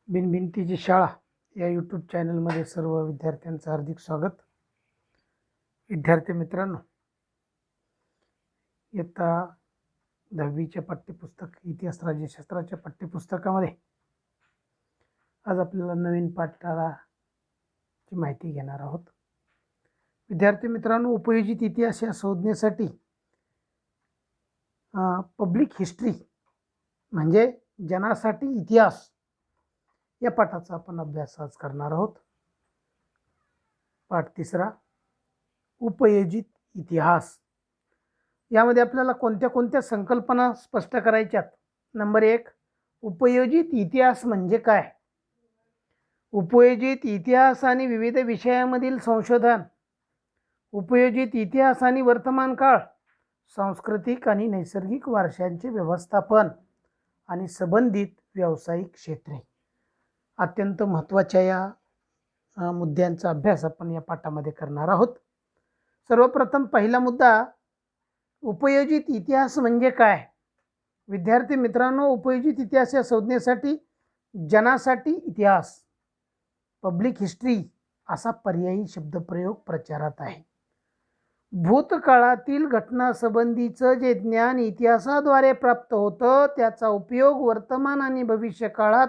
बिनभिंतीची शाळा या यूट्यूब चॅनलमध्ये सर्व विद्यार्थ्यांचं हार्दिक स्वागत. विद्यार्थी मित्रांनो, इयत्ता 10वीच्या पाठ्यपुस्तक इतिहास राज्यशास्त्राच्या पाठ्यपुस्तकामध्ये आज आपल्याला नवीन पाठाची माहिती घेणार आहोत. विद्यार्थी मित्रांनो, उपयोजित इतिहास या संज्ञेसाठी पब्लिक हिस्ट्री म्हणजे जनासाठी इतिहास या पाठाचा आपण अभ्यास आज करणार आहोत. पाठ 3, उपयोजित इतिहास. यामध्ये आपल्याला कोणत्या कोणत्या संकल्पना स्पष्ट करायच्यात. नंबर 1, उपयोजित इतिहास म्हणजे काय? उपयोजित इतिहास आणि विविध विषयामधील संशोधन, उपयोजित इतिहास आणि वर्तमान काळ, सांस्कृतिक आणि नैसर्गिक वारशांचे व्यवस्थापन आणि संबंधित व्यावसायिक क्षेत्रे. अत्यंत महत्त्वाच्या या मुद्द्यांचा अभ्यास आपण या पाठामध्ये करणार आहोत. सर्वप्रथम पहिला मुद्दा, उपयोजित इतिहास म्हणजे काय? विद्यार्थी मित्रांनो, उपयोजित इतिहास या संज्ञेसाठी जनासाठी इतिहास, पब्लिक हिस्ट्री असा पर्यायी शब्दप्रयोग प्रचारात आहे. भूतकाळातील घटनासंबंधीचं जे ज्ञान इतिहासाद्वारे प्राप्त होतं त्याचा उपयोग वर्तमान आणि भविष्य काळात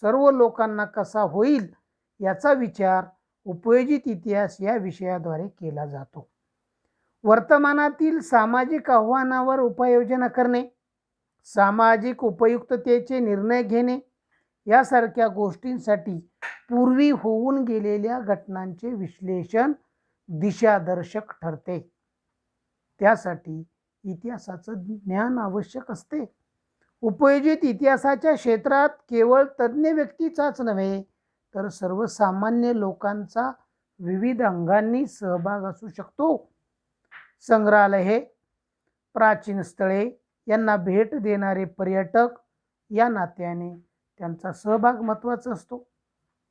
सर्व लोकांना कसा होईल याचा विचार उपयोजित इतिहास या विषयाद्वारे केला जातो. वर्तमानातील सामाजिक आव्हानावर उपाययोजना करणे, सामाजिक उपयुक्ततेचे निर्णय घेणे यासारख्या गोष्टींसाठी पूर्वी होऊन गेलेल्या घटनांचे विश्लेषण दिशादर्शक ठरते. त्यासाठी इतिहासाचं ज्ञान आवश्यक असते. उपयोजित इतिहासाच्या क्षेत्रात केवळ तज्ज्ञ व्यक्तीचाच नव्हे तर सर्वसामान्य लोकांचा विविध अंगांनी सहभाग असू शकतो. संग्रहालये, प्राचीन स्थळे यांना भेट देणारे पर्यटक या नात्याने त्यांचा सहभाग महत्त्वाचा असतो.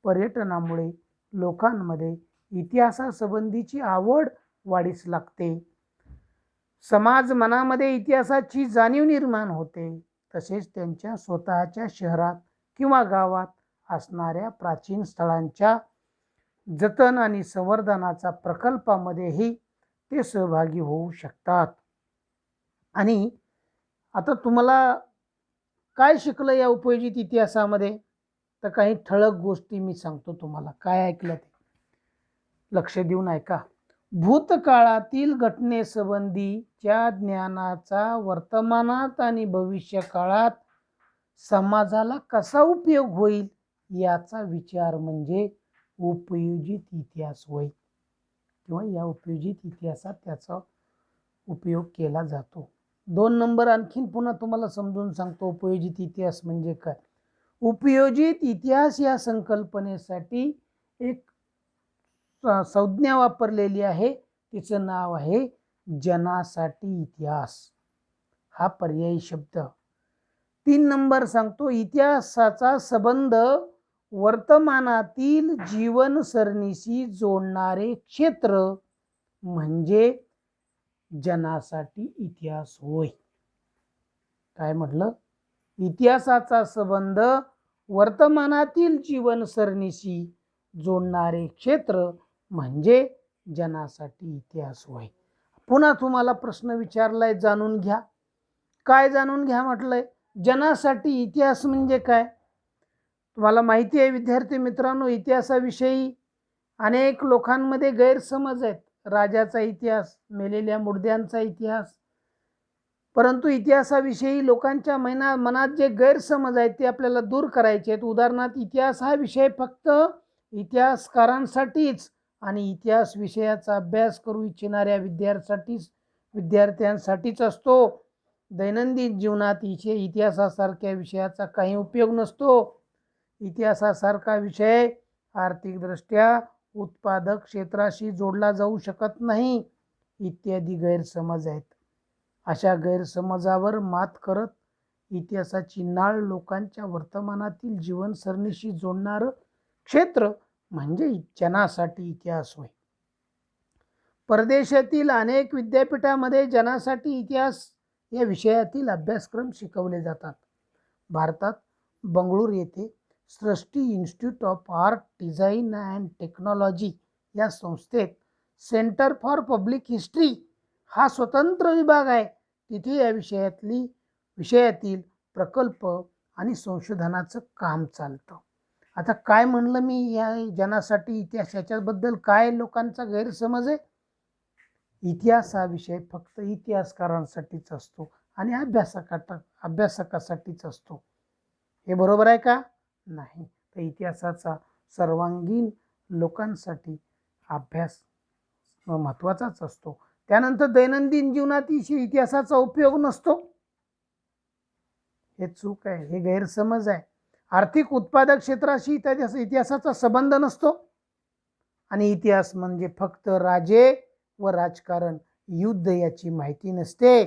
पर्यटनामुळे लोकांमध्ये इतिहासासंबंधीची आवड वाढीस लागते. समाज मनामध्ये इतिहासाची जाणीव निर्माण होते. तसेच त्यांच्या स्वतःच्या शहरात किंवा गावात असणाऱ्या प्राचीन स्थळांच्या जतन आणि संवर्धनाचा प्रकल्पामध्येही ते सहभागी होऊ शकतात. आणि आता तुम्हाला काय शिकलं या उपयोजित इतिहासामध्ये? तर काही ठळक गोष्टी मी सांगतो तुम्हाला. काय ऐकलं ते लक्ष देऊन ऐका. भूतकाळातील घटनेसंबंधीच्या ज्ञानाचा वर्तमानात आणि भविष्य काळात समाजाला कसा उपयोग होईल याचा विचार म्हणजे उपयोजित इतिहास होय, किंवा या उपयोजित इतिहासात त्याचा उपयोग केला जातो. 2 नंबर आणखीन पुन्हा तुम्हाला समजून सांगतो. उपयोजित इतिहास म्हणजे काय? उपयोजित इतिहास या संकल्पनेसाठी एक संज्ञा वापरलेली आहे. तिचं नाव आहे जनासाठी इतिहास. हा पर्यायी शब्द. 3 नंबर सांगतो, इतिहासाचा संबंध वर्तमानातील जीवनसरणीशी जोडणारे क्षेत्र म्हणजे जनासाठी इतिहास होय. काय म्हटलं? इतिहासाचा संबंध वर्तमानातील जीवनसरणीशी जोडणारे क्षेत्र म्हणजे जनासाठी इतिहास होय. पुन्हा तुम्हाला प्रश्न विचारलाय, जाणून घ्या. काय जाणून घ्या म्हटलंय? जनासाठी इतिहास म्हणजे काय? तुम्हाला माहिती आहे विद्यार्थी मित्रांनो, इतिहासाविषयी अनेक लोकांमध्ये गैरसमज आहेत. राजाचा इतिहास, मेलेल्या मुर्द्यांचा इतिहास. परंतु इतिहासाविषयी लोकांच्या मनात जे गैरसमज आहेत ते आपल्याला दूर करायचे आहेत. उदाहरणार्थ, इतिहास हा विषय फक्त इतिहासकारांसाठीच आणि इतिहास विषयाचा अभ्यास करू इच्छिणाऱ्या विद्यार्थ्यांसाठीच असतो. दैनंदिन जीवनात इतिहासासारख्या विषयाचा काही उपयोग नसतो. इतिहासासारखा विषय आर्थिकदृष्ट्या उत्पादक क्षेत्राशी जोडला जाऊ शकत नाही, इत्यादी गैरसमज आहेत. अशा गैरसमजावर मात करत इतिहासाची नाळ लोकांच्या वर्तमानातील जीवनसरणीशी जोडणारं क्षेत्र म्हणजे जनासाठी इतिहास होय. परदेशातील अनेक विद्यापीठामध्ये जनासाठी इतिहास या विषयातील अभ्यासक्रम शिकवले जातात. भारतात बंगळूर येथे Srishti institute of art design and technology या संस्थेत सेंटर फॉर पब्लिक हिस्ट्री हा स्वतंत्र विभाग आहे. तिथे या विषयातील प्रकल्प आणि संशोधनाचं काम चालतं. आता काय म्हणलं मी, या जनासाठी इतिहास याच्याबद्दल काय लोकांचा गैरसमज आहे. इतिहास हा विषय फक्त इतिहासकारांसाठीच असतो आणि अभ्यासकासाठीच असतो. हे बरोबर आहे का? नाही. तर इतिहासाचा सर्वांगीण लोकांसाठी अभ्यास महत्त्वाचाच असतो. त्यानंतर दैनंदिन जीवनात इतिहासाचा उपयोग नसतो, हे चूक आहे, हे गैरसमज आहे. आर्थिक उत्पादक क्षेत्राशी इतिहासाचा संबंध नसतो आणि इतिहास म्हणजे फक्त राजे व राजकारण, युद्ध याची माहिती नसते.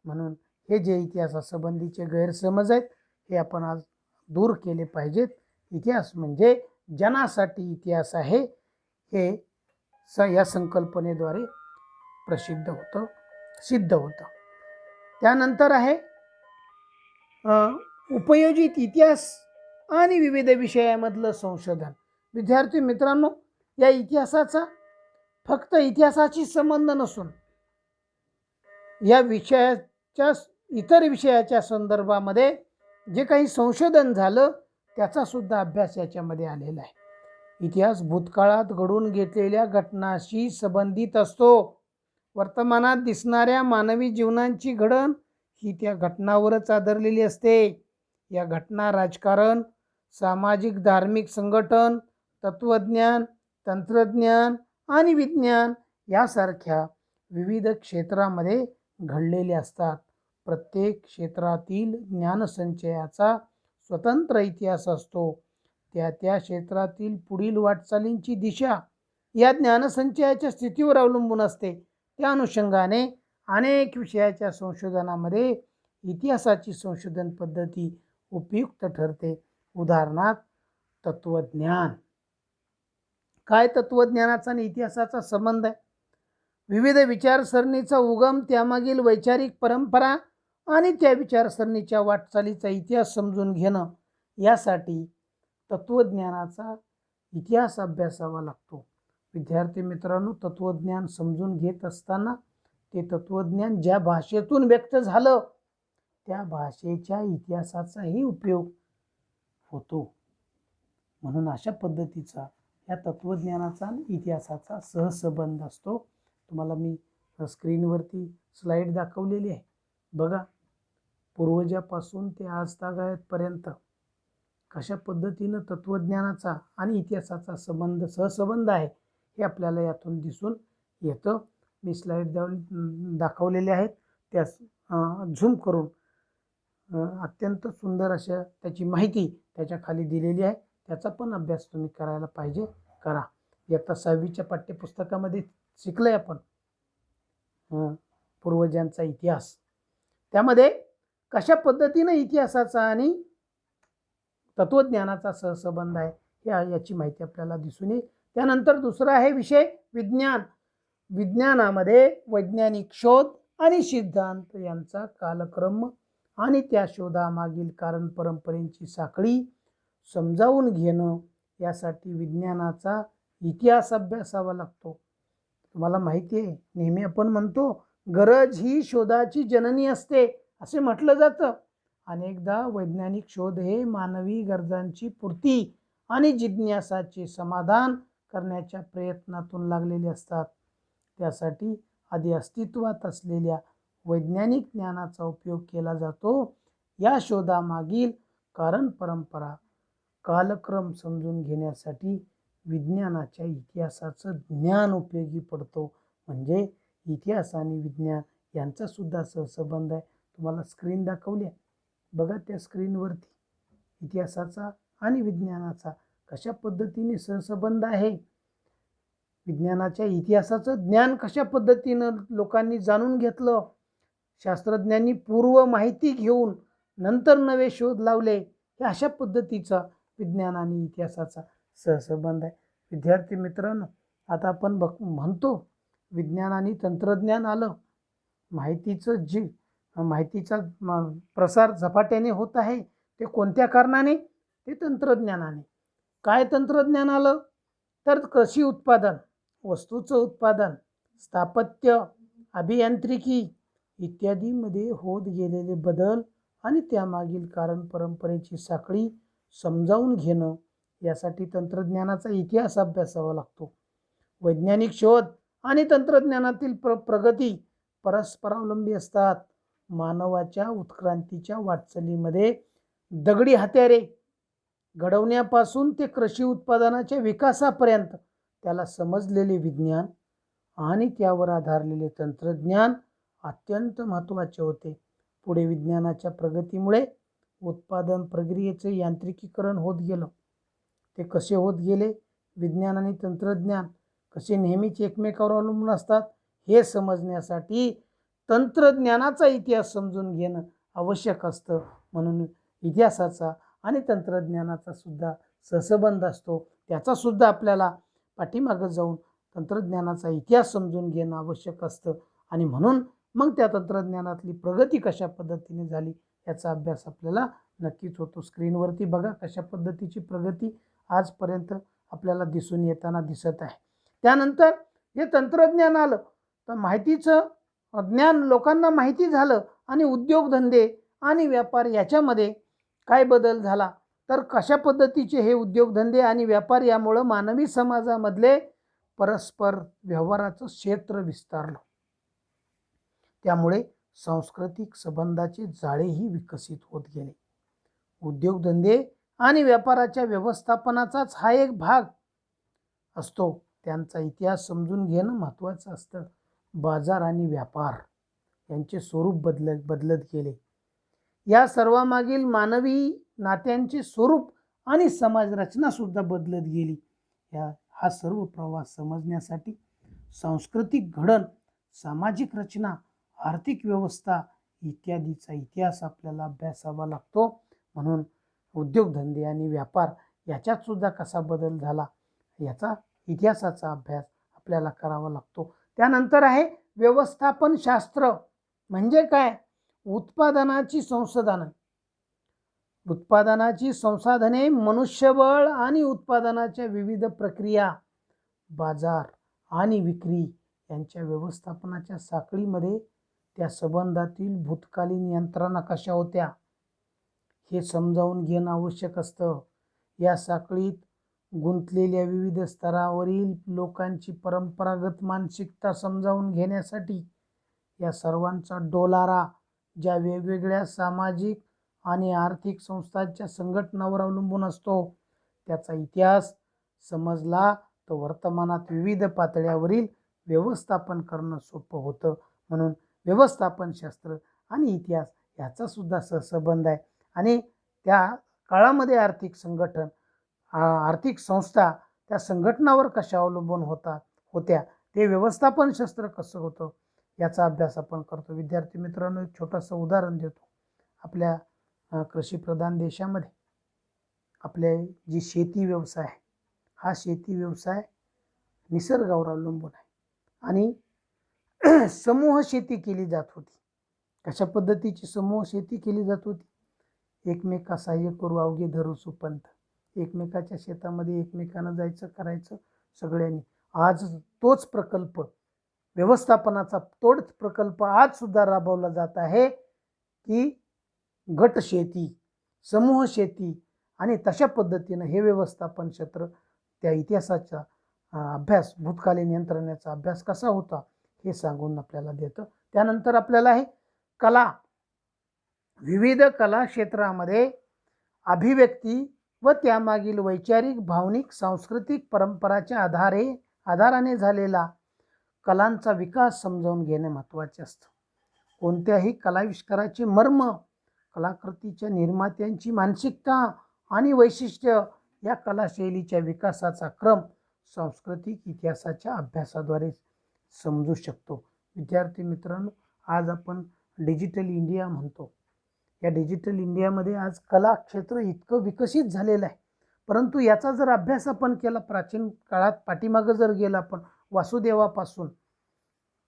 म्हणून हे जे इतिहासासंबंधीचे गैरसमज आहेत हे आपण आज दूर केले पाहिजेत. इतिहास म्हणजे जनासाठी इतिहास आहे, हे या संकल्पनेद्वारे सिद्ध होतं. त्यानंतर आहे उपयोजित इतिहास आणि विविध विषयामधलं संशोधन. विद्यार्थी मित्रांनो, या इतिहासाचा फक्त इतिहासाशी संबंध नसून या विषयाच्या इतर विषयाच्या संदर्भामध्ये जे काही संशोधन झालं त्याचा सुद्धा अभ्यास याच्यामध्ये आलेला आहे. इतिहास भूतकाळात घडून घेतलेल्या घटनांशी संबंधित असतो. वर्तमानात दिसणाऱ्या मानवी जीवनाची घडण ही त्या घटनांवरच आधारलेली असते. या घटना राजकारण, सामाजिक धार्मिक संघटन, तत्वज्ञान, तंत्रज्ञान आणि विज्ञान यासारख्या विविध क्षेत्रामध्ये घडलेले असतात. प्रत्येक क्षेत्रातील ज्ञानसंचयाचा स्वतंत्र इतिहास असतो. त्या क्षेत्रातील पुढील वाटचालींची दिशा या ज्ञानसंचयाच्या स्थितीवर अवलंबून असते. त्या अनुषंगाने अनेक विषयाच्या संशोधनामध्ये इतिहासाची संशोधन पद्धती उपयुक्त ठरते. उदाहरणार्थ तत्वज्ञान. काय तत्वज्ञानाचा आणि इतिहासाचा संबंध आहे? विविध विचारसरणीचा उगम, त्यामागील वैचारिक परंपरा आणि त्या विचारसरणीच्या वाटचालीचा इतिहास समजून घेणं, यासाठी तत्वज्ञानाचा इतिहास अभ्यासावा लागतो. विद्यार्थी मित्रांनो, तत्वज्ञान समजून घेत असताना ते तत्वज्ञान ज्या भाषेतून व्यक्त झालं त्या भाषेच्या इतिहासाचाही उपयोग होतो. म्हणून अशा पद्धतीचा या तत्वज्ञानाचा आणि इतिहासाचा सहसंबंध असतो. तुम्हाला मी स्क्रीनवरती स्लाईड दाखवलेली आहे, बघा. पूर्वजापासून ते आज तागायतपर्यंत कशा पद्धतीनं तत्वज्ञानाचा आणि इतिहासाचा सहसंबंध आहे हे आपल्याला यातून दिसून येतं. मी स्लाईड दाखवलेले आहेत, त्यास झूम करून अत्यंत सुंदर अशा त्याची माहिती त्याच्या खाली दिलेली आहे. त्याचा पण अभ्यास तुम्ही करायला पाहिजे, करा. इयत्ता 6वीच्या पाठ्यपुस्तकामध्ये शिकलोय आपण पूर्वजांचा इतिहास. त्यामध्ये कशा पद्धतीने इतिहासाचा आणि तत्वज्ञानाचा सहसंबंध आहे याची माहिती आपल्याला दिसून येईल. त्यानंतर दुसरा आहे विषय विज्ञान. विज्ञानामध्ये वैज्ञानिक शोध आणि सिद्धांत यांचा कालक्रम आणि त्या शोधामागील कारण परंपरेची साखळी समजावून घेणं, यासाठी विज्ञानाचा इतिहास अभ्यासावा लागतो. तुम्हाला माहिती आहे, नेहमी आपण म्हणतो गरज ही शोधाची जननी असते असे म्हटलं जातं. अनेकदा वैज्ञानिक शोध हे मानवी गरजांची पूर्ती आणि जिज्ञासाचे समाधान करण्याच्या प्रयत्नातून लागलेले असतात. त्यासाठी आधी अस्तित्वात असलेल्या वैज्ञानिक ज्ञानाचा उपयोग केला जातो. या शोधामागील कारण परंपरा, कालक्रम समजून घेण्यासाठी विज्ञानाच्या इतिहासाचं ज्ञान उपयोगी पडतो. म्हणजे इतिहास आणि विज्ञान यांचा सुद्धा सहसंबंध आहे. तुम्हाला स्क्रीन दाखवली आहे, बघा. त्या स्क्रीनवरती इतिहासाचा आणि विज्ञानाचा कशा पद्धतीने सहसंबंध आहे. विज्ञानाच्या इतिहासाचं ज्ञान कशा पद्धतीनं लोकांनी जाणून घेतलं, शास्त्रज्ञांनी पूर्व माहिती घेऊन नंतर नवे शोध लावले, हे अशा पद्धतीचा विज्ञान आणि इतिहासाचा सहसंबंध आहे. विद्यार्थी मित्रांनो, आता आपण म्हणतो विज्ञान आणि तंत्रज्ञान आलं, माहितीचा प्रसार झपाट्याने होत आहे. ते कोणत्या कारणाने? ते तंत्रज्ञानाने. काय तंत्रज्ञान आलं? तर कृषी उत्पादन, वस्तूचं उत्पादन, स्थापत्य, अभियांत्रिकी इत्यादीमध्ये होत गेलेले बदल आणि त्यामागील कारण परंपरेची साखळी समजावून घेणं, यासाठी तंत्रज्ञानाचा इतिहास अभ्यासावा लागतो. वैज्ञानिक शोध आणि तंत्रज्ञानातील प्रगती परस्परावलंबी असतात. मानवाच्या उत्क्रांतीच्या वाटचालीमध्ये दगडी हत्यारे घडवण्यापासून ते कृषी उत्पादनाच्या विकासापर्यंत त्याला समजलेले विज्ञान आणि त्यावर आधारलेले तंत्रज्ञान अत्यंत महत्त्वाचे होते. पुढे विज्ञानाच्या प्रगतीमुळे उत्पादन प्रक्रियेचे यांत्रिकीकरण होत गेलं. ते कसे होत गेले? विज्ञान आणि तंत्रज्ञान कसे नेहमीच एकमेकावर अवलंबून असतात हे समजण्यासाठी तंत्रज्ञानाचा इतिहास समजून घेणं आवश्यक असतं. म्हणून इतिहासाचा आणि तंत्रज्ञानाचा सुद्धा सहसंबंध असतो. त्याचा सुद्धा आपल्याला पाठीमागं जाऊन तंत्रज्ञानाचा इतिहास समजून घेणं आवश्यक असतं. आणि म्हणून मग त्या तंत्रज्ञानातली प्रगती कशा पद्धतीने झाली याचा अभ्यास आपल्याला नक्कीच होतो. स्क्रीनवरती बघा कशा पद्धतीची प्रगती आजपर्यंत आपल्याला दिसून येताना दिसत आहे. त्यानंतर हे तंत्रज्ञान आलं तर माहितीचं ज्ञान लोकांना माहिती झालं आणि उद्योगधंदे आणि व्यापार याच्यामध्ये काय बदल झाला? तर कशा पद्धतीचे हे उद्योगधंदे आणि व्यापार यामुळं मानवी समाजामधले परस्पर व्यवहाराचं क्षेत्र विस्तारलं. त्यामुळे सांस्कृतिक संबंधाचे जाळेही विकसित होत गेले. उद्योगधंदे आणि व्यापाराच्या व्यवस्थापनाचाच हा एक भाग असतो. त्यांचा इतिहास समजून घेणं महत्त्वाचं असतं. बाजार आणि व्यापार यांचे स्वरूप बदलत गेले. या सर्वामागील मानवी नात्यांचे स्वरूप आणि समाजरचना सुद्धा बदलत गेली. हा सर्व प्रवास समजण्यासाठी सांस्कृतिक घडण, सामाजिक रचना, आर्थिक व्यवस्था इत्यादीचा इतिहास आपल्याला अभ्यासावा लागतो. म्हणून उद्योगधंदे आणि व्यापार याच्यात सुद्धा कसा बदल झाला याचा इतिहासाचा अभ्यास आपल्याला करावा लागतो. त्यानंतर आहे व्यवस्थापन शास्त्र. म्हणजे काय? उत्पादनाची संसाधने, मनुष्यबळ आणि उत्पादनाच्या विविध प्रक्रिया, बाजार आणि विक्री यांच्या व्यवस्थापनाच्या साखळीमध्ये त्या संबंधातील भूतकालीन यंत्रणा कशा होत्या हे समजावून घेणं आवश्यक असतं. या साखळीत गुंतलेल्या विविध स्तरावरील लोकांची परंपरागत मानसिकता समजावून घेण्यासाठी या सर्वांचा डोलारा ज्या वेगवेगळ्या सामाजिक आणि आर्थिक संस्थांच्या संघटनावर अवलंबून असतो त्याचा इतिहास समजला तर वर्तमानात विविध पातळ्यावरील व्यवस्थापन करणं सोपं होतं. म्हणून व्यवस्थापनशास्त्र आणि इतिहास याचा सुद्धा सहसंबंध आहे. आणि त्या काळामध्ये आर्थिक संघटन, आर्थिक संस्था त्या संघटनावर कशा अवलंबून होत्या, ते व्यवस्थापनशास्त्र कसं होतं याचा अभ्यास आपण करतो. विद्यार्थी मित्रांनो, एक छोटंसं उदाहरण देतो. आपल्या कृषीप्रधान देशामध्ये आपले जी शेती व्यवसाय आहे, हा शेती व्यवसाय निसर्गावर अवलंबून आहे आणि समूह शेती केली जात होती. कशा पद्धतीची समूह शेती केली जात होती? एकमेका सहाय्य करू अवघे धरू सुपंथ. एकमेकाच्या शेतामध्ये एकमेकांना जायचं, करायचं सगळ्यांनी. आज तोच प्रकल्प, व्यवस्थापनाचा तोच प्रकल्प आज सुद्धा राबवला जात आहे की गट शेती, समूह शेती. आणि तशा पद्धतीनं हे व्यवस्थापन क्षेत्र त्या इतिहासाचा अभ्यास, भूतकालीन यंत्रणेचा अभ्यास कसा होता हे सांगून आपल्याला देतं. त्यानंतर आपल्याला आहे कला. विविध कला क्षेत्रामध्ये अभिव्यक्ती व त्यामागील वैचारिक, भावनिक, सांस्कृतिक परंपराच्या आधाराने झालेला कलांचा विकास समजावून घेणे महत्त्वाचे असतं. कोणत्याही कलाविष्काराचे मर्म, कलाकृतीच्या निर्मात्यांची मानसिकता आणि वैशिष्ट्य या कलाशैलीच्या विकासाचा क्रम सांस्कृतिक इतिहासाच्या अभ्यासाद्वारे समजू शकतो. विद्यार्थी मित्रांनो, आज आपण डिजिटल इंडिया म्हणतो. या डिजिटल इंडियामध्ये आज कला क्षेत्र इतकं विकसित झालेलं आहे, परंतु याचा जर अभ्यास आपण केला, प्राचीन काळात पाठीमागं जर गेला आपण, वासुदेवापासून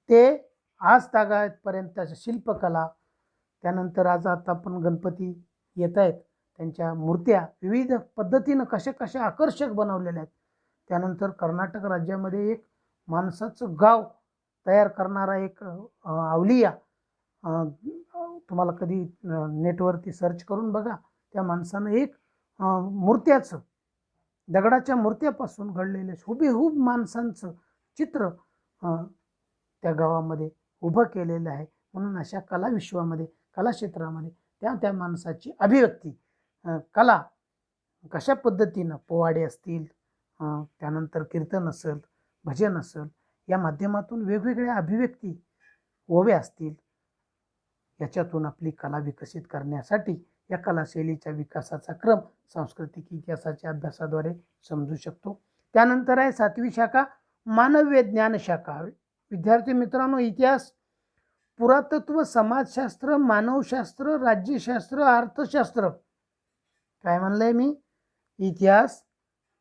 ते आज तागायतपर्यंतच्या शिल्पकला, त्यानंतर आज आता आपण गणपती येत आहेत त्यांच्या मूर्त्या विविध पद्धतीनं कशा कशा आकर्षक बनवलेल्या आहेत. त्यानंतर कर्नाटक राज्यामध्ये एक माणसाचं गाव तयार करणारा एक अवलिया, तुम्हाला कधी नेटवरती सर्च करून बघा, त्या माणसानं एक मूर्त्याचं, दगडाच्या मूर्त्यापासून घडलेले हुबेहूब माणसांचं चित्र त्या गावामध्ये उभं केलेलं आहे. म्हणून अशा कला विश्वामध्ये, कला क्षेत्रामध्ये त्या माणसाची अभिव्यक्ती, कला कशा पद्धतीनं, पोवाडे असतील, त्यानंतर कीर्तन असेल, भजन असेल, या माध्यमातून वेगवेगळ्या अभिव्यक्ती, ओव्या असतील, याच्यातून आपली कला विकसित करण्यासाठी या कलाशैलीच्या विकासाचा क्रम सांस्कृतिक इतिहासाच्या अभ्यासाद्वारे समजू शकतो. त्यानंतर आहे 7वी शाखा मानवीय ज्ञान शाखा. विद्यार्थी मित्रांनो, इतिहास, पुरातत्व, समाजशास्त्र, मानवशास्त्र, राज्यशास्त्र, अर्थशास्त्र, काय म्हणलंय मी? इतिहास,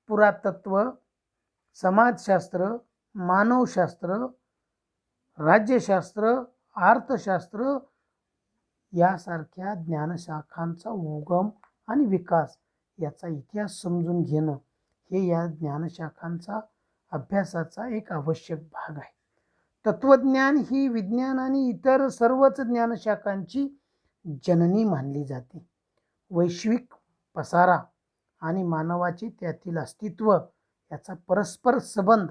पुरातत्व, समाजशास्त्र, मानवशास्त्र, राज्यशास्त्र, अर्थशास्त्र यासारख्या ज्ञानशाखांचा उगम आणि विकास याचा इतिहास समजून घेणं हे या ज्ञानशाखांचा अभ्यासाचा एक आवश्यक भाग आहे. तत्त्वज्ञान ही विज्ञान आणि इतर सर्वच ज्ञानशाखांची जननी मानली जाते. वैश्विक पसारा आणि मानवाचे त्यातील अस्तित्व याचा परस्पर संबंध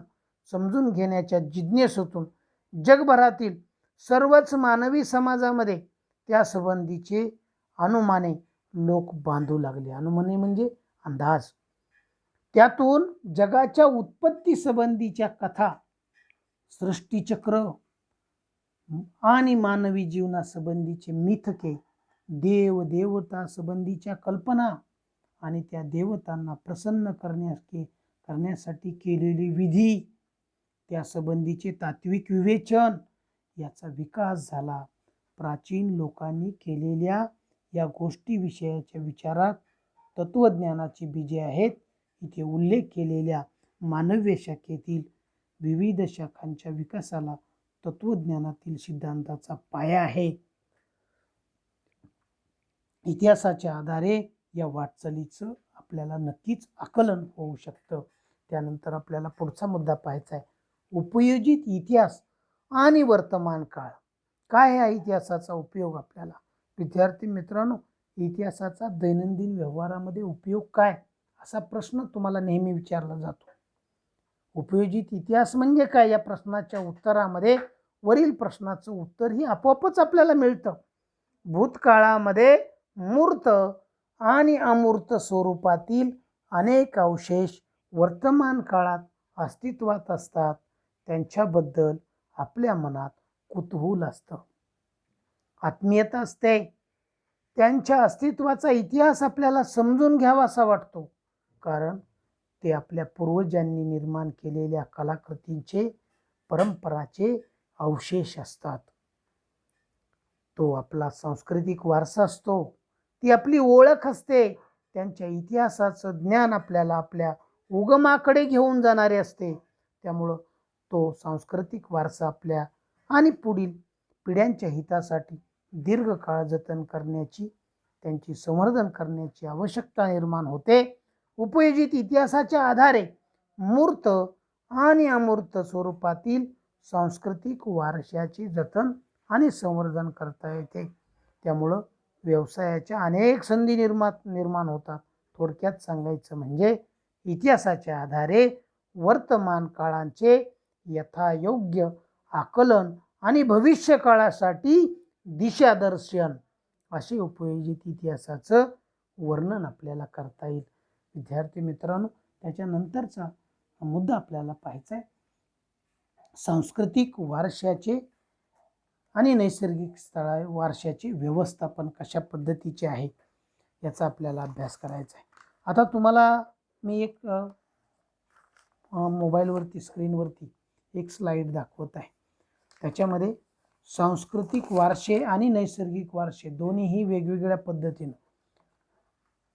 समजून घेण्याच्या जिज्ञेसूतून जगभरातील सर्वच मानवी समाजामध्ये त्या संबंधीचे अनुमाने लोक बांधू लागले. अनुमाने म्हणजे अंदाज. त्यातून जगाच्या उत्पत्ती संबंधीच्या कथा, सृष्टीचक्र आणि मानवी जीवनासंबंधीचे मिथके, देव देवता संबंधीच्या कल्पना आणि त्या देवतांना प्रसन्न करण्यासाठी केलेली विधी, त्या संबंधीचे तात्विक विवेचन याचा विकास झाला. प्राचीन लोकांनी केलेल्या या गोष्टी विषयाच्या विचारात तत्त्वज्ञानाची बीजे आहेत. इथे उल्लेख केलेल्या मानवीय शाखेतील विविध शाखांच्या विकासाला तत्त्वज्ञानातील सिद्धांताचा पाया आहे. इतिहासाच्या आधारे या वाटचालीचं आपल्याला नक्कीच आकलन होऊ शकतं. त्यानंतर आपल्याला पुढचा मुद्दा पाहायचा आहे, उपयोजित इतिहास आणि वर्तमान काळ. काय आहे इतिहासाचा उपयोग आपल्याला? विद्यार्थी मित्रांनो, इतिहासाचा दैनंदिन व्यवहारामध्ये उपयोग काय, असा प्रश्न तुम्हाला नेहमी विचारला जातो. उपयोजित इतिहास म्हणजे काय? या प्रश्नाच्या उत्तरामध्ये वरील प्रश्नाचं उत्तर ही आपोआपच आपल्याला मिळतं. भूतकाळामध्ये मूर्त आणि अमूर्त स्वरूपातील अनेक अवशेष वर्तमान काळात अस्तित्वात असतात. त्यांच्याबद्दल आपल्या मनात कुतूहल असतं, आत्मीयता असते. त्यांच्या अस्तित्वाचा इतिहास आपल्याला समजून घ्यावासा वाटतो, कारण ते आपल्या पूर्वजांनी निर्माण केलेल्या कलाकृतींचे, परंपराचे अवशेष असतात. तो आपला सांस्कृतिक वारसा असतो, ती आपली ओळख असते. त्यांच्या इतिहासाचं ज्ञान आपल्याला आपल्या उगमाकडे घेऊन जाणारे असते. त्यामुळं तो सांस्कृतिक वारसा आपल्या आणि पुढील पिढ्यांच्या हितासाठी दीर्घकाळ जतन करण्याची, त्यांची संवर्धन करण्याची आवश्यकता निर्माण होते. उपयोजित इतिहासाच्या आधारे मूर्त आणि अमूर्त स्वरूपातील सांस्कृतिक वारशाचे जतन आणि संवर्धन करता येते. त्यामुळं व्यवसायाच्या अनेक संधी निर्माण होतात. थोडक्यात सांगायचं म्हणजे इतिहासाच्या आधारे वर्तमान काळांचे यथायोग्य आकलन आणि भविष्य काळासाठी दिशादर्शन असे उपयोजित इतिहासाचं वर्णन आपल्याला करता येईल. विद्यार्थी मित्रांनो, त्याच्यानंतरचा मुद्दा आपल्याला पाहायचा आहे, सांस्कृतिक वारशाचे आणि नैसर्गिक वारशाचे व्यवस्थापन कशा पद्धतीचे आहे याचा आपल्याला अभ्यास करायचा आहे. आता तुम्हाला मी एक मोबाईलवरती, स्क्रीनवरती एक स्लाईड दाखवत आहे. त्याच्यामध्ये सांस्कृतिक वारसे आणि नैसर्गिक वारसे दोन्हीही वेगवेगळ्या पद्धतीनं,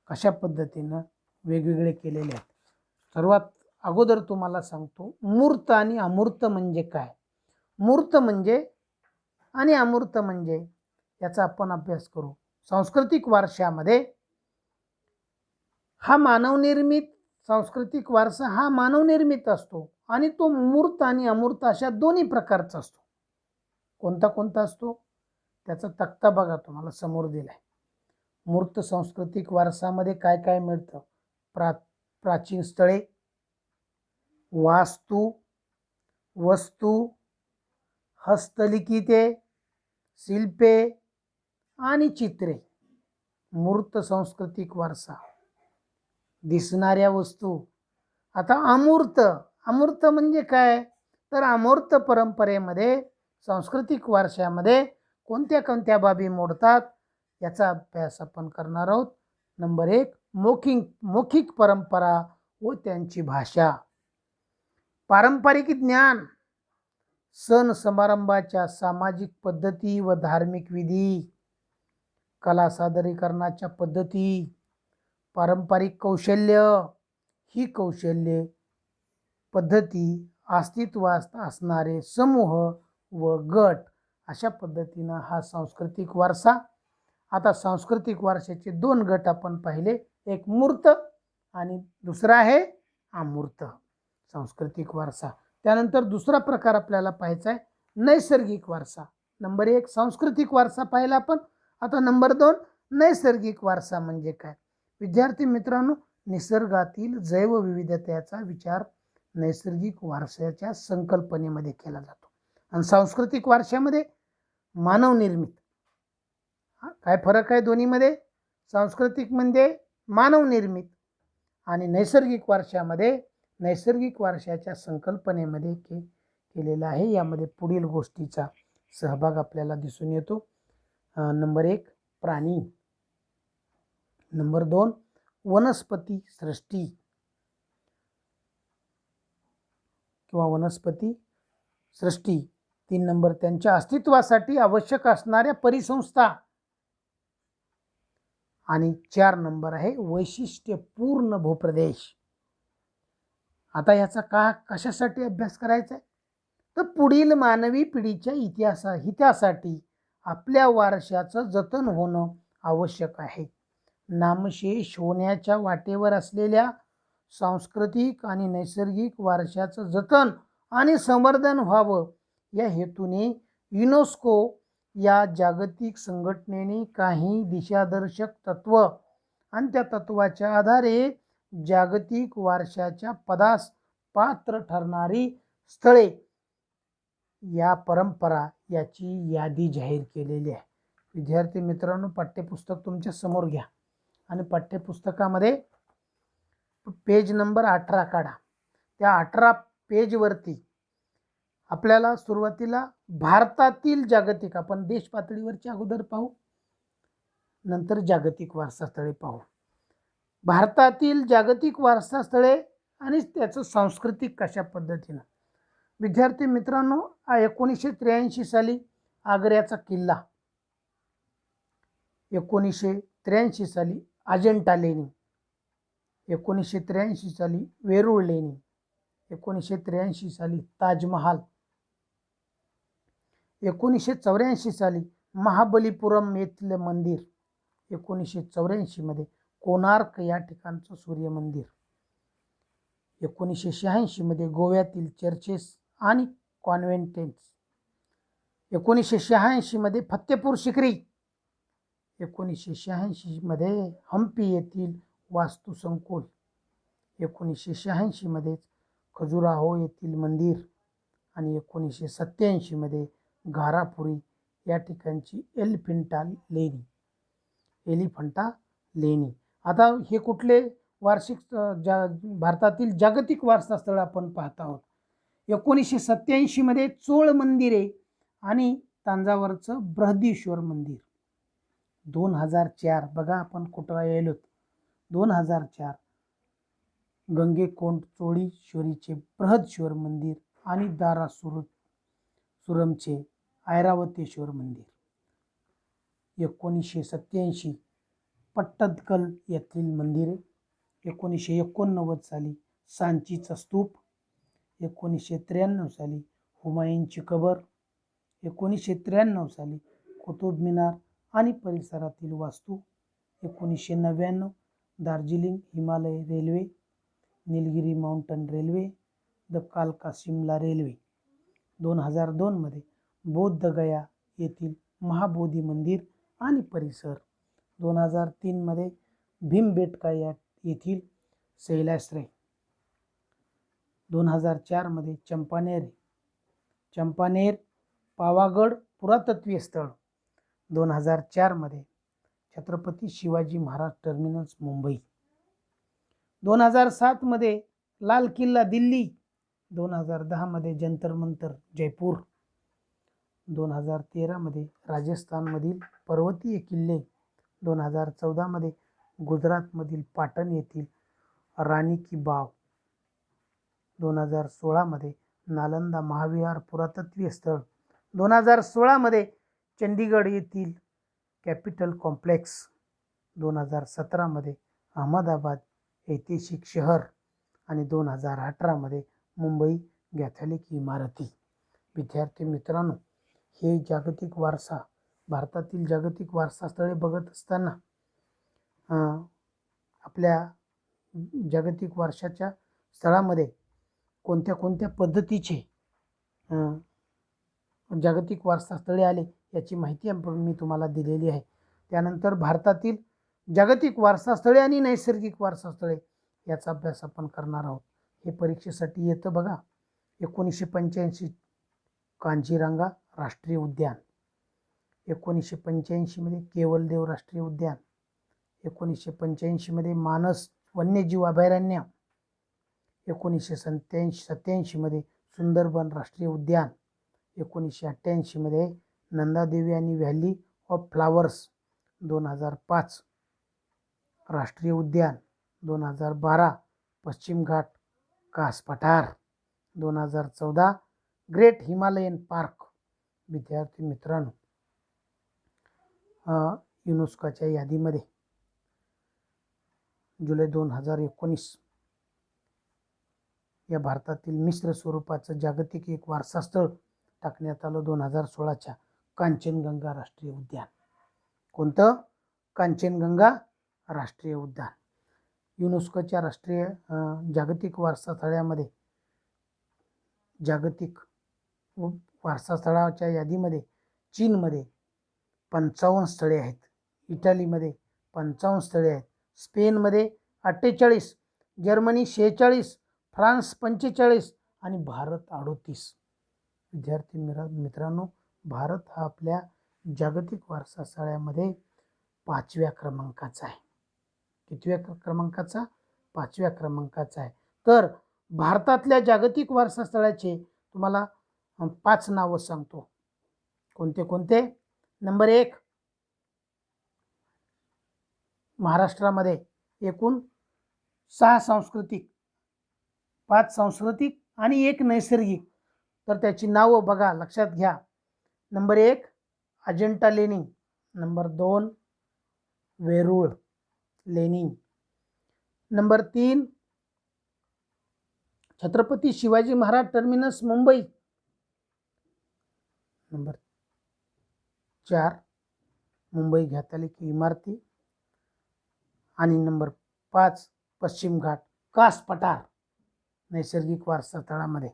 कशा पद्धतीनं वेगवेगळे केलेले आहेत. सर्वात अगोदर तुम्हाला सांगतो, मूर्त आणि अमूर्त म्हणजे काय. मूर्त म्हणजे आणि अमूर्त म्हणजे याचा आपण अभ्यास करू. सांस्कृतिक वारशामध्ये हा मानवनिर्मित सांस्कृतिक वारसा हा मानवनिर्मित असतो आणि तो मूर्त आणि अमूर्त अशा दोन्ही प्रकारचा असतो. कोणता कोणता असतो त्याचा तक्ता बघा तुम्हाला समोर दिलाय. मूर्त सांस्कृतिक वारसामध्ये काय काय मिळतं? प्राचीन स्थळे, वास्तू, वस्तू, हस्तलिखिते, शिल्पे आणि चित्रे. मूर्त सांस्कृतिक वारसा, दिसणाऱ्या वस्तू. आता अमूर्त, अमूर्त म्हणजे काय? तर अमूर्त परंपरेमध्ये सांस्कृतिक वारशामध्ये कोणत्या कोणत्या बाबी मोडतात याचा अभ्यास आपण करणार आहोत. नंबर 1, मौखिक परंपरा व त्यांची भाषा. पारंपरिक ज्ञान, सण समारंभाच्या सामाजिक पद्धती व धार्मिक विधी, कला सादरीकरणाच्या पद्धती, पारंपरिक कौशल्य, ही कौशल्ये पद्धती, अस्तित्वात असणारे समूह व गट, अशा पद्धतीनं हा सांस्कृतिक वारसा. आता सांस्कृतिक वारशाचे 2 गट आपण पाहिले, एक मूर्त आणि दुसरा आहे अमूर्त सांस्कृतिक वारसा. त्यानंतर दुसरा प्रकार आपल्याला पाहायचा आहे नैसर्गिक वारसा. नंबर 1 सांस्कृतिक वारसा पाहिला आपण. आता नंबर 2 नैसर्गिक वारसा म्हणजे काय? विद्यार्थी मित्रांनो, निसर्गातील जैवविविधतेचा विचार नैसर्गिक वारशाच्या संकल्पनेमध्ये केला जातो आणि सांस्कृतिक वारशामध्ये मानवनिर्मित. काय फरक आहे दोन्हीमध्ये? सांस्कृतिक म्हणजे मानवनिर्मित आणि नैसर्गिक वारशामध्ये नैसर्गिक वारशाच्या संकल्पनेमध्ये केलेला आहे. यामध्ये पुढील गोष्टीचा सहभाग आपल्याला दिसून येतो. नंबर 1 प्राणी, नंबर 2 वनस्पती सृष्टी किंवा वनस्पती सृष्टी, 3 नंबर त्यांच्या अस्तित्वासाठी आवश्यक असणाऱ्या परिसंस्था आणि 4 नंबर आहे वैशिष्ट्यपूर्ण भूप्रदेश. आता याचा कशासाठी अभ्यास करायचा आहे? तर पुढील मानवी पिढीच्या हितासाठी आपल्या वारशाचं जतन होणं आवश्यक आहे. नामशेष होण्याच्या वाटेवर असलेल्या सांस्कृतिक आणि नैसर्गिक वारशाचं जतन आणि संवर्धन व्हावं या हेतूने युनेस्को या जागतिक संघटनेने काही दिशादर्शक तत्व आणि त्या तत्वाच्या आधारे जागतिक वारशाच्या पदास पात्र ठरणारी स्थळे या परंपरा याची यादी जाहीर केलेली आहे. विद्यार्थी मित्रांनो, पाठ्यपुस्तक तुमच्या समोर घ्या आणि पाठ्यपुस्तकामध्ये पेज नंबर 18 काढा. त्या 18 पेजवरती आपल्याला सुरुवातीला भारतातील जागतिक, आपण देश पातळीवरची अगोदर पाहू, नंतर जागतिक वारसा स्थळे पाहू. भारतातील जागतिक वारसा स्थळे आणि त्याचं सांस्कृतिक कशा पद्धतीनं. विद्यार्थी मित्रांनो, 1983 साली आग्र्याचा किल्ला, 1983 साली अजंठा लेणी, 1983 साली वेरूळ लेणी, 1983 साली ताजमहाल, 1984 साली महाबलीपुरम येथील मंदिर, 1984 मध्ये कोणार्क या ठिकाणचं सूर्य मंदिर, 1986 मध्ये गोव्यातील चर्चेस आणि कॉन्व्हेंटेस, 1986 मध्ये फतेपूर सिक्री, 1986 मध्ये हम्पी येथील वास्तुसंकुल, 1986 मध्ये खजुराहो येथील मंदिर आणि 1987 मध्ये घारापुरी या ठिकाणची एलिफंटा लेणी. आता हे कुठले वार्षिक भारतातील जागतिक वारसा स्थळ आपण पाहत आहोत. 1987 मध्ये चोळ मंदिरे आणि तांजावरचं बृहदीश्वर मंदिर. 2004 बघा आपण कुठं यायलो, 2004 गंगेकोंड चोळीश्वरीचे बृहदेश्वर मंदिर आणि दारासुरमचे ऐरावतेश्वर मंदिर. 1987 पट्टदकल येथील मंदिरे, 1989 साली सांचीचा स्तूप, 1993 साली हुमायूनची कबर, 1993 साली कुतुब मिनार आणि परिसरातील वास्तू, 1999 Darjeeling Himalaya railway, Nilgiri mountain railway, the कालका शिमला रेल्वे. 2002मध्ये बोधगया येथील महाबोधी मंदिर आणि परिसर. 2003मध्ये भीमबेटका येथील शैलाश्रय. 2004मध्ये चंपानेर पावागड पुरातत्वीय स्थळ. 2004मध्ये छत्रपती शिवाजी महाराज टर्मिनस मुंबई. 2007मध्ये लाल किल्ला दिल्ली. 2010मध्ये जंतर मंतर जयपूर. 2013मध्ये राजस्थानमधील पर्वतीय किल्ले. 2014मध्ये गुजरातमधील पाटण येथील राणी की बाव. 2016मध्ये नालंदा महाविहार पुरातत्वीय स्थळ. 2016मध्ये चंदीगड येथील कॅपिटल कॉम्प्लेक्स. 2017मध्ये अहमदाबाद ऐतिहासिक शहर आणि 2018मध्ये मुंबई कॅथोलिक इमारती. विद्यार्थी मित्रांनो, हे जागतिक वारसा, भारतातील जागतिक वारसा स्थळे बघत असताना आपल्या जागतिक वारशाच्या स्थळामध्ये कोणत्या कोणत्या पद्धतीचे जागतिक वारसा स्थळे आले याची माहिती मी तुम्हाला दिलेली आहे. त्यानंतर भारतातील जागतिक वारसा स्थळे आणि नैसर्गिक वारसा स्थळे याचा अभ्यास आपण करणार आहोत. हे परीक्षेसाठी येतं बघा. 1985 कांजीरंगा राष्ट्रीय उद्यान. 1985मध्ये केवलदेव राष्ट्रीय उद्यान. 1985मध्ये मानस वन्यजीव अभयारण्य. 1987मध्ये सुंदरबन राष्ट्रीय उद्यान. 1988मध्ये नंदादेवी आणि व्हॅली ऑफ फ्लावर्स. 2005 राष्ट्रीय उद्यान. 2012 पश्चिम घाट कास पठार. 2014 ग्रेट हिमालयन पार्क. विद्यार्थी मित्रांनो, युनेस्कोच्या यादीमध्ये जुलै 2019 या भारतातील मिश्र स्वरूपाचं जागतिक एक वारसा स्थळ टाकण्यात आलं. 2016च्या कांचनगंगा राष्ट्रीय उद्यान. कोणतं? कांचनगंगा राष्ट्रीय उद्यान. युनेस्कोच्या राष्ट्रीय जागतिक वारसा स्थळामध्ये जागतिक वारसा स्थळाच्या यादीमध्ये चीनमध्ये 55 स्थळे आहेत. इटालीमध्ये 55 स्थळे आहेत. स्पेनमध्ये 48, जर्मनी 46, फ्रान्स 45 आणि भारत 38. विद्यार्थी मित्रांनो, भारत हा आपल्या जागतिक वारसा स्थळामध्ये 5व्या क्रमांकाचा आहे. कितव्या क्रमांकाचा? 5व्या क्रमांकाचा आहे. तर भारतातल्या जागतिक वारसा स्थळाचे तुम्हाला 5 नावं सांगतो. कोणते कोणते? नंबर 1, महाराष्ट्रामध्ये एकूण 6 सांस्कृतिक, 5 सांस्कृतिक आणि 1 नैसर्गिक. तर त्याची नावं बघा, लक्षात घ्या. नंबर 1 अजंठा लेणी. नंबर 2 वेरूळ लेणी. Number 3 Chhatrapati Shivaji Maharaj terminus Mumbai. Number 4 Mumbai Catholic इमारती. आणि नंबर 5 पश्चिम घाट कास पठार नैसर्गिक वारसा स्थळामध्ये.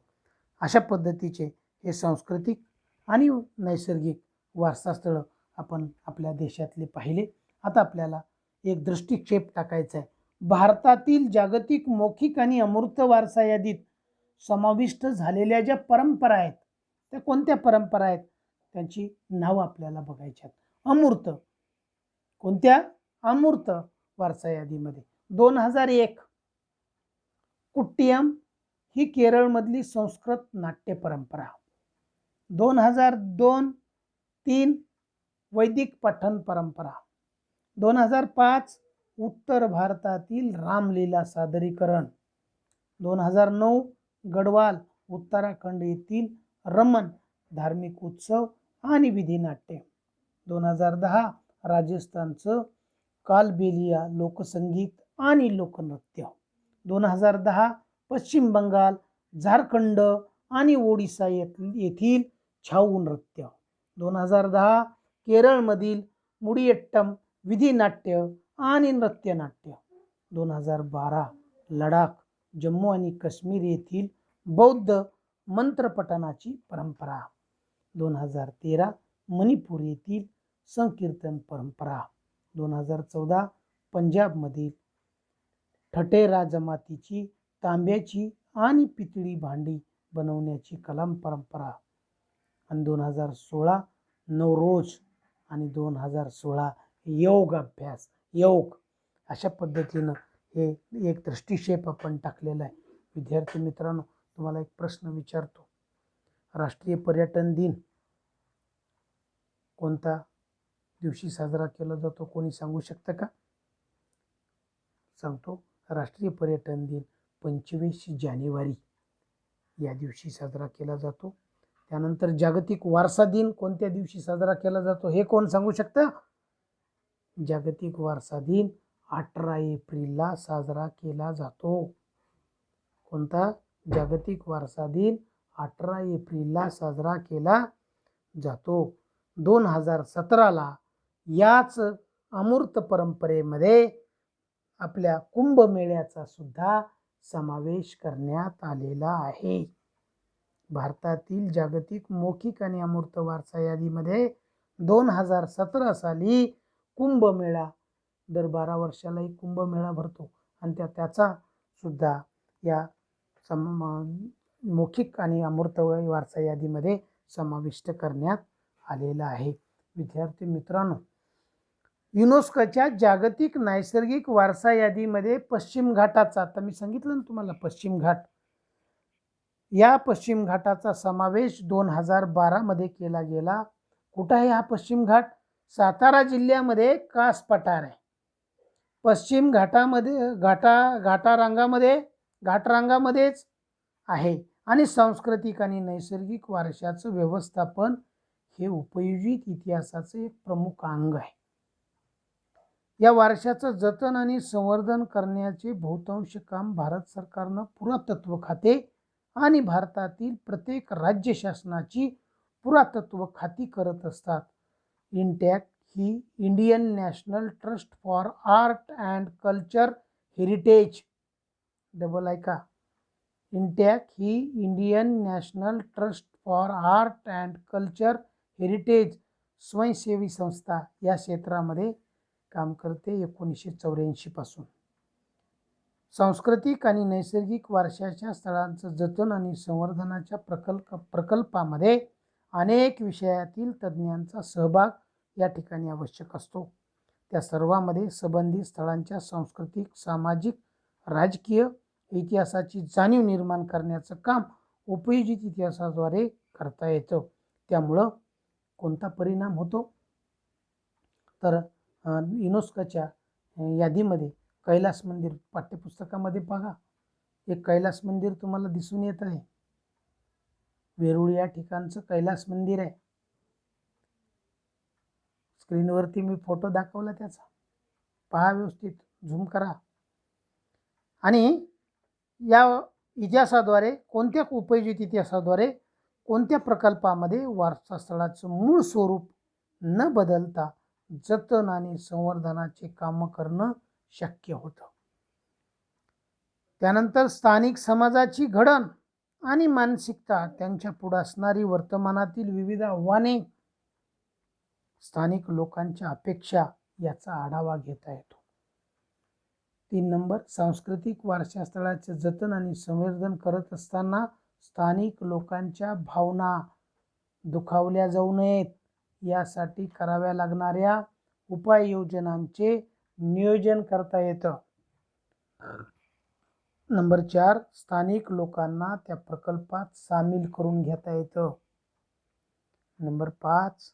अशा पद्धतीचे हे सांस्कृतिक आणि नैसर्गिक वारसा स्थळ आपण आपल्या देशातले पाहिले. आता आपल्याला एक दृष्टिक्षेप टाकायचा आहे. भारतातील जागतिक मौखिक आणि अमूर्त वारसा यादीत समाविष्ट झालेल्या ज्या परंपरा आहेत त्या कोणत्या परंपरा आहेत त्यांची नावं आपल्याला बघायची आहेत. अमूर्त कोणत्या? अमूर्त वारसा यादीमध्ये 2001 कुट्टियम ही केरळमधली संस्कृत नाट्य परंपरा. 2002-3 वैदिक पठण परंपरा. 2005 उत्तर भारतातील रामलीला सादरीकरण. 2009 गढवाल उत्तराखंड येथील रमन धार्मिक उत्सव आणि विधिनाट्य. 2010 राजस्थानचं कालबेलिया लोकसंगीत आणि लोकनृत्य. 2010 पश्चिम बंगाल, झारखंड आणि ओडिसा येथील छाऊ नृत्य. 2010 केरळमधील मुडियट्टम विधिनाट्य आणि नृत्यनाट्य. 2012 लडाख, जम्मू आणि काश्मीर येथील बौद्ध मंत्रपठणाची परंपरा. 2013 मणिपूर येथील संकीर्तन परंपरा. 2014 पंजाबमधील ठटेरा जमातीची तांब्याची आणि पितळी भांडी बनवण्याची कला परंपरा. आणि 2016 नवरोज आणि 2016 योग अभ्यास. योग अशा पद्धतीनं हे एक दृष्टिक्षेप आपण टाकलेला आहे. विद्यार्थी मित्रांनो, तुम्हाला एक प्रश्न विचारतो. राष्ट्रीय पर्यटन दिन कोणता दिवशी साजरा केला जातो? कोणी सांगू शकतं का? सांगतो. राष्ट्रीय पर्यटन दिन 25 जानेवारी या दिवशी साजरा केला जातो. त्यानंतर जागतिक वारसा दिन कोणत्या दिवशी साजरा केला जातो? हे कोण सांगू शकतं? जागतिक वारसा दिन 18 एप्रिलला साजरा केला जातो. कोणता? जागतिक वारसा दिन 18 एप्रिलला साजरा केला जातो. 2017ला याच अमूर्त परंपरेमध्ये आपल्या कुंभमेळ्याचा सुद्धा समावेश करण्यात आलेला आहे. भारतातील जागतिक मौखिक आणि अमूर्त वारसा यादीमध्ये 2017 साली कुंभमेळा, दर 12 वर्षाला एक कुंभमेळा भरतो आणि त्याचा सुद्धा या मौखिक आणि अमूर्त वारसा यादीमध्ये समाविष्ट करण्यात आलेला आहे. विद्यार्थी मित्रांनो, युनेस्कोच्या जागतिक नैसर्गिक वारसा यादीमध्ये पश्चिम घाटाचा, आता मी सांगितलं ना तुम्हाला पश्चिम घाट, या पश्चिम घाटाचा समावेश 2012 मध्ये केला गेला. कुठं आहे हा पश्चिम घाट? सातारा जिल्ह्यामध्ये कास पठार आहे. पश्चिम घाटामध्ये घाटरांगामध्येच आहे. आणि सांस्कृतिक आणि नैसर्गिक वारशाचं व्यवस्थापन हे उपयोजित इतिहासाचं एक प्रमुख अंग आहे. या वारशाचं जतन आणि संवर्धन करण्याचे बहुतांश काम भारत सरकारनं पुरातत्व खाते आणि भारतातील प्रत्येक राज्य शासनाची पुरातत्व खाती करत असतात. इंटॅक ही Indian national trust for art and culture heritage, double ऐका, इंटॅक ही Indian national trust for art and culture heritage स्वयंसेवी संस्था या क्षेत्रामध्ये काम करते 1984 पासून. सांस्कृतिक आणि नैसर्गिक वारशाच्या स्थळांचं जतन आणि संवर्धनाच्या प्रकल्पामध्ये अनेक विषयातील तज्ज्ञांचा सहभाग या ठिकाणी आवश्यक असतो. त्या सर्वांमध्ये संबंधित स्थळांच्या सांस्कृतिक, सामाजिक, राजकीय इतिहासाची जाणीव निर्माण करण्याचं काम उपयोजित इतिहासाद्वारे करता येतं. त्यामुळं कोणता परिणाम होतो? तर युनेस्कोच्या यादीमध्ये कैलास मंदिर, पाठ्यपुस्तकामध्ये बघा एक कैलास मंदिर तुम्हाला दिसून येत आहे. वेरूळ या ठिकाणचं कैलास मंदिर आहे. स्क्रीनवरती मी फोटो दाखवला त्याचा, पहा व्यवस्थित, झूम करा. आणि या इतिहासाद्वारे, कोणत्या उपयोजित इतिहासाद्वारे कोणत्या प्रकल्पामध्ये वारसा स्थळाचं मूळ स्वरूप न बदलता जतन आणि संवर्धनाचे काम करणं शक्य होतं. त्यानंतर स्थानिक समाजाची घडण आणि मानसिकता, त्यांच्या पुढे असणारी वर्तमानातील विविध आव्हाने, स्थानिक लोकांच्या अपेक्षा याचा आढावा घेता येतो. 3 नंबर, सांस्कृतिक वारसा स्थळाचे जतन आणि संवर्धन करत असताना स्थानिक लोकांच्या भावना दुखावल्या जाऊ नयेत यासाठी कराव्या लागणाऱ्या उपाययोजनांचे नियोजन करता येतं. नंबर 4, स्थानिक लोकांना त्या प्रकल्पात सामील करून घेता येतं. नंबर 5,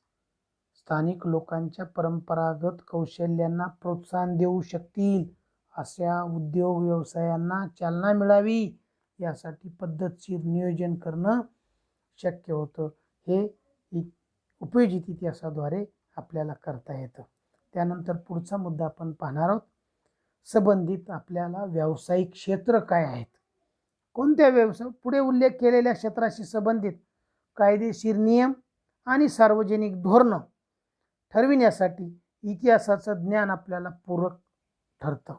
स्थानिक लोकांच्या परंपरागत कौशल्यांना प्रोत्साहन देऊ शकतील अशा उद्योग व्यवसायांना चालना मिळावी यासाठी पद्धतशीर नियोजन करणं शक्य होतं. हे उपयोजित इतिहासाद्वारे आपल्याला करता येतं. त्यानंतर पुढचा मुद्दा आपण पाहणार आहोत. संबंधित आपल्याला व्यावसायिक क्षेत्र काय आहेत, कोणत्या व्यवसाय, पुढे उल्लेख केलेल्या क्षेत्राशी संबंधित कायदेशीर नियम आणि सार्वजनिक धोरणं ठरविण्यासाठी इतिहासाचं ज्ञान आपल्याला पूरक ठरतं.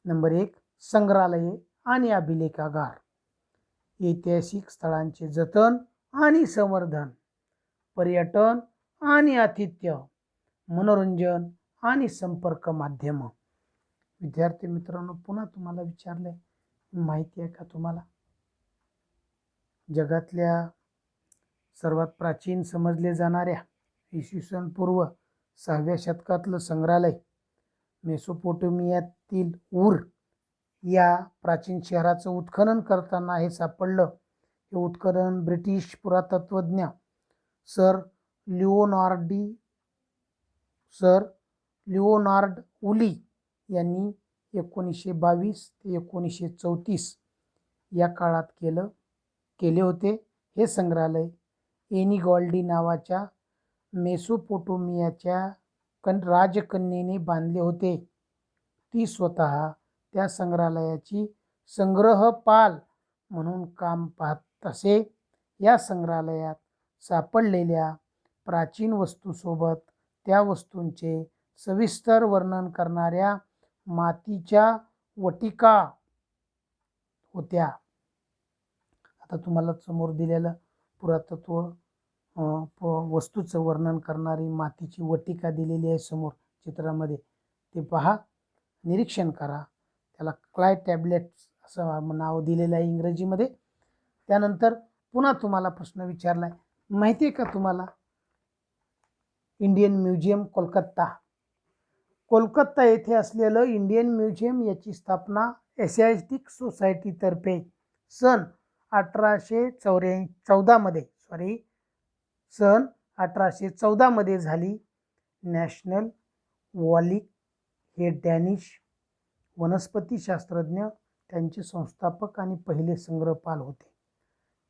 नंबर 1, संग्रहालये आणि अभिलेखागार, ऐतिहासिक स्थळांचे जतन आणि संवर्धन, पर्यटन आणि आतिथ्य, मनोरंजन आणि संपर्क माध्यम. विद्यार्थी मित्रांनो, पुन्हा तुम्हाला विचारले, माहिती आहे का तुम्हाला जगातल्या सर्वात प्राचीन समजले जाणाऱ्या इसवी सन पूर्व 6व्या शतकातलं संग्रहालय मेसोपोटेमियातील ऊर या प्राचीन शहराचं उत्खनन करताना हे सापडलं. हे उत्खनन ब्रिटिश पुरातत्वज्ञ सर लिओनार्ड उली यांनी 1922 ते 1934 या काळात केले होते. हे संग्रहालय एनी गॉल्डी नावाच्या मेसोपोटेमियाच्या राजकन्येने बांधले होते. ती स्वतः त्या संग्रहालयाची संग्रहपाल म्हणून काम पाहत असे. या संग्रहालयात सापडलेल्या प्राचीन वस्तूसोबत त्या वस्तूंचे सविस्तर वर्णन करणाऱ्या मातीच्या वटिका होत्या. आता तुम्हाला समोर दिलेलं पुरातत्व वस्तूचं वर्णन करणारी मातीची वटिका दिलेली आहे समोर चित्रामध्ये. ते पहा, निरीक्षण करा. त्याला क्लाय टॅब्लेट्स असं नाव दिलेलं आहे इंग्रजीमध्ये. त्यानंतर पुन्हा तुम्हाला प्रश्न विचारलाय, माहिती आहे का तुम्हाला इंडियन म्युझियम कोलकाता येथे असलेलं इंडियन म्युझियम याची स्थापना एशियाटिक सोसायटीतर्फे सन 1814 मध्ये झाली. नॅशनल वॉलिक हे डॅनिश वनस्पतीशास्त्रज्ञ, त्यांचे संस्थापक आणि पहिले संग्रहपाल होते.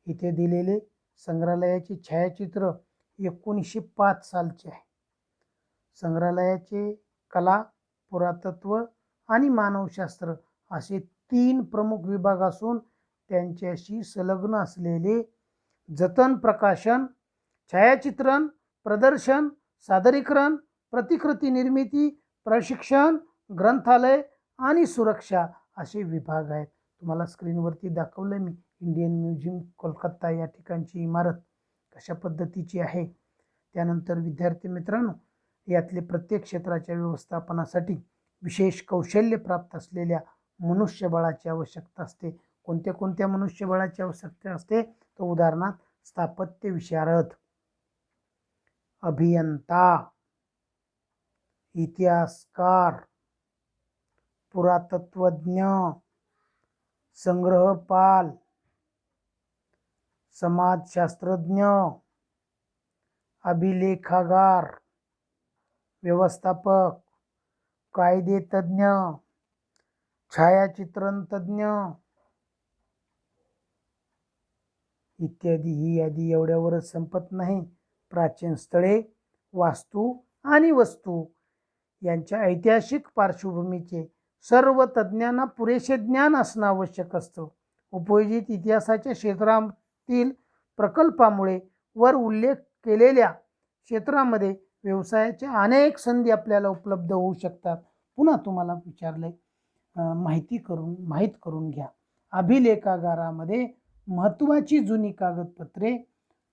इथे दिलेले संग्रहालयाचे छायाचित्र 1905 सालचे आहे. संग्रहालयाचे कला, पुरातत्व आणि मानवशास्त्र असे 3 प्रमुख विभाग असून त्यांच्याशी संलग्न असलेले जतन, प्रकाशन, छायाचित्रण, प्रदर्शन, सादरीकरण, प्रतिकृती निर्मिती, प्रशिक्षण, ग्रंथालय आणि सुरक्षा असे विभाग आहेत. तुम्हाला स्क्रीनवरती दाखवलं मी इंडियन म्युझियम कोलकाता या ठिकाणची इमारत कशा पद्धतीची आहे. त्यानंतर विद्यार्थी मित्रांनो, यातले प्रत्येक क्षेत्राच्या व्यवस्थापनासाठी विशेष कौशल्य प्राप्त असलेल्या मनुष्यबळाची आवश्यकता असते. कोणत्या मनुष्यबळाची आवश्यकता असते? तर उदाहरणार्थ स्थापत्य विशारद, अभियंता, इतिहासकार, पुरातत्वज्ञ, संग्रहपाल, समाजशास्त्रज्ञ, अभिलेखागार, व्यवस्थापक, कायदेतज्ञ, छायाचित्रण तज्ञ इत्यादी. ही यादी एवढ्यावरच संपत नाही. प्राचीन स्थळे, वास्तू आणि वस्तू यांच्या ऐतिहासिक पार्श्वभूमीचे सर्व तज्ज्ञांना पुरेसे ज्ञान असणं आवश्यक असतं. उपयोजित इतिहासाच्या क्षेत्रातील प्रकल्पामुळे वर उल्लेख केलेल्या क्षेत्रामध्ये व्यवसायाच्या अनेक संधी आपल्याला उपलब्ध होऊ शकतात. पुन्हा तुम्हाला विचारले, माहीत करून घ्या. अभिलेखागारामध्ये महत्त्वाची जुनी कागदपत्रे,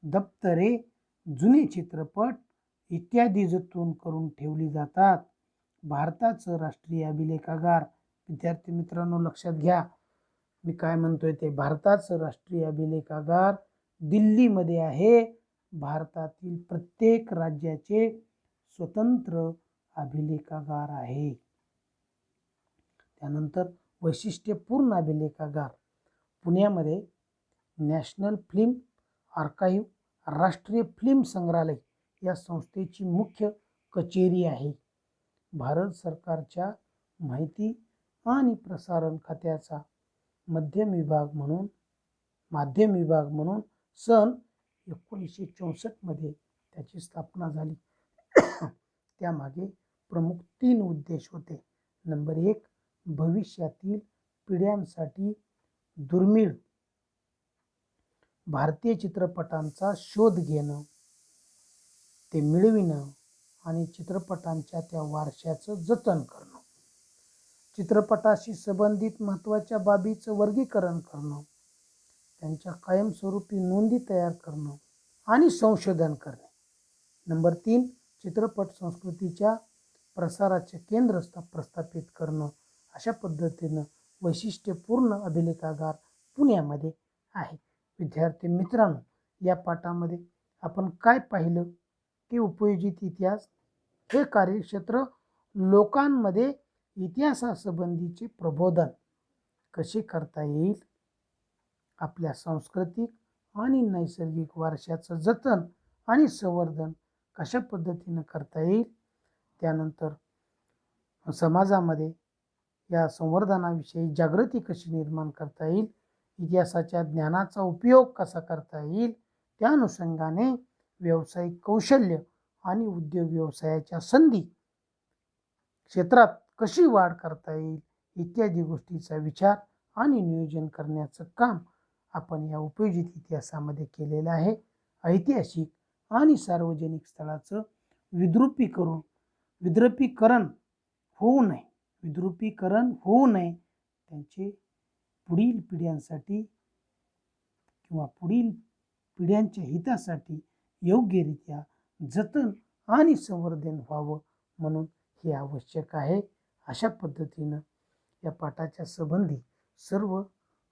दप्तरे, जुने चित्रपट इत्यादी जतन करून ठेवली जातात. भारताचं राष्ट्रीय अभिलेखागार, विद्यार्थी मित्रांनो लक्षात घ्या मी काय म्हणतोय ते. भारताचं राष्ट्रीय अभिलेखागार दिल्लीमध्ये आहे. भारतातील प्रत्येक राज्याचे स्वतंत्र अभिलेखागार आहे. त्यानंतर वैशिष्ट्यपूर्ण अभिलेखागार पुण्यामध्ये नॅशनल फिल्म आर्काईव्ह, राष्ट्रीय फिल्म संग्रहालय या संस्थेची मुख्य कचेरी आहे. भारत सरकारच्या माहिती आणि प्रसारण खात्याचा माध्यम विभाग म्हणून सन 1964 मध्ये त्याची स्थापना झाली. त्यामागे प्रमुख 3 उद्देश होते. नंबर 1, भविष्यातील पिढ्यांसाठी दुर्मिळ भारतीय चित्रपटांचा शोध घेणं, ते मिळविणं आणि चित्रपटांच्या त्या वारशाचं जतन करणं. चित्रपटाशी संबंधित महत्त्वाच्या बाबीचं वर्गीकरण करणं, त्यांच्या कायमस्वरूपी नोंदी तयार करणं आणि संशोधन करणे. नंबर 3, चित्रपट संस्कृतीच्या प्रसाराचे केंद्र प्रस्थापित करणं. अशा पद्धतीनं वैशिष्ट्यपूर्ण अभिलेखागार पुण्यामध्ये आहे. विद्यार्थी मित्रांनो, या पाठामध्ये आपण काय पाहिलं की उपयोजित इतिहास हे कार्यक्षेत्र लोकांमध्ये इतिहासासंबंधीचे प्रबोधन कसे करता येईल, आपल्या सांस्कृतिक आणि नैसर्गिक वारशाचं जतन आणि संवर्धन कशा पद्धतीनं करता येईल, त्यानंतर समाजामध्ये या संवर्धनाविषयी जागृती कशी निर्माण करता येईल, इतिहासाच्या ज्ञानाचा उपयोग कसा करता येईल, त्या अनुषंगाने व्यावसायिक कौशल्य आणि उद्योग व्यवसायाच्या संधी क्षेत्रात कशी वाढ करता येईल इत्यादी गोष्टीचा विचार आणि नियोजन करण्याचं काम आपण या उपयोजित इतिहासामध्ये केलेलं आहे. ऐतिहासिक आणि सार्वजनिक स्थळाचं विद्रुपीकरण होऊ नये त्यांचे पुढील पिढ्यांसाठी किंवा पुढील पिढ्यांच्या हितासाठी योग्यरित्या जतन आणि संवर्धन व्हावं म्हणून हे आवश्यक आहे. अशा पद्धतीनं या पाठाच्या संबंधी सर्व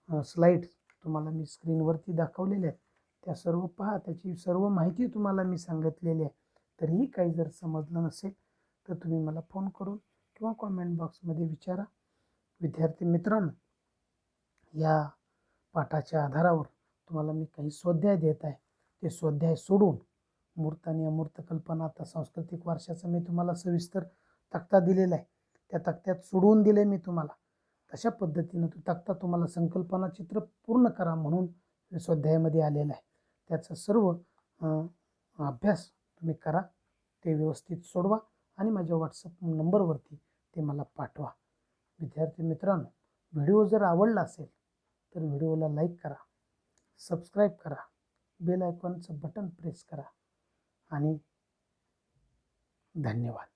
स्लाईड्स तुम्हाला मी स्क्रीनवरती दाखवलेल्या आहेत, त्या सर्व पहा. त्याची सर्व माहिती तुम्हाला मी सांगितलेली आहे. तरीही काही जर समजलं नसेल तर तुम्ही मला फोन करून किंवा कॉमेंट बॉक्समध्ये विचारा. विद्यार्थी मित्रांनो, या पाठाच्या आधारावर तुम्हाला मी काही स्वाध्याय देत आहे. ते स्वाध्याय सोडून मूर्त आणि अमूर्त कल्पना, आता सांस्कृतिक वारशाचा मी तुम्हाला सविस्तर तक्ता दिलेला आहे. त्या तक्त्यात सोडवून दिले मी तुम्हाला. तशा पद्धतीनं तो तक्ता तुम्हाला संकल्पना चित्र पूर्ण करा म्हणून स्वाध्यायामध्ये आलेला आहे. त्याचा सर्व अभ्यास तुम्ही करा, ते व्यवस्थित सोडवा आणि माझ्या व्हॉट्सअप नंबरवरती ते मला पाठवा. विद्यार्थी मित्रांनो, व्हिडिओ जर आवडला असेल तर व्हिडिओला लाईक करा, सबस्क्राईब करा, बेल आयकॉनचं बटन प्रेस करा आणि धन्यवाद.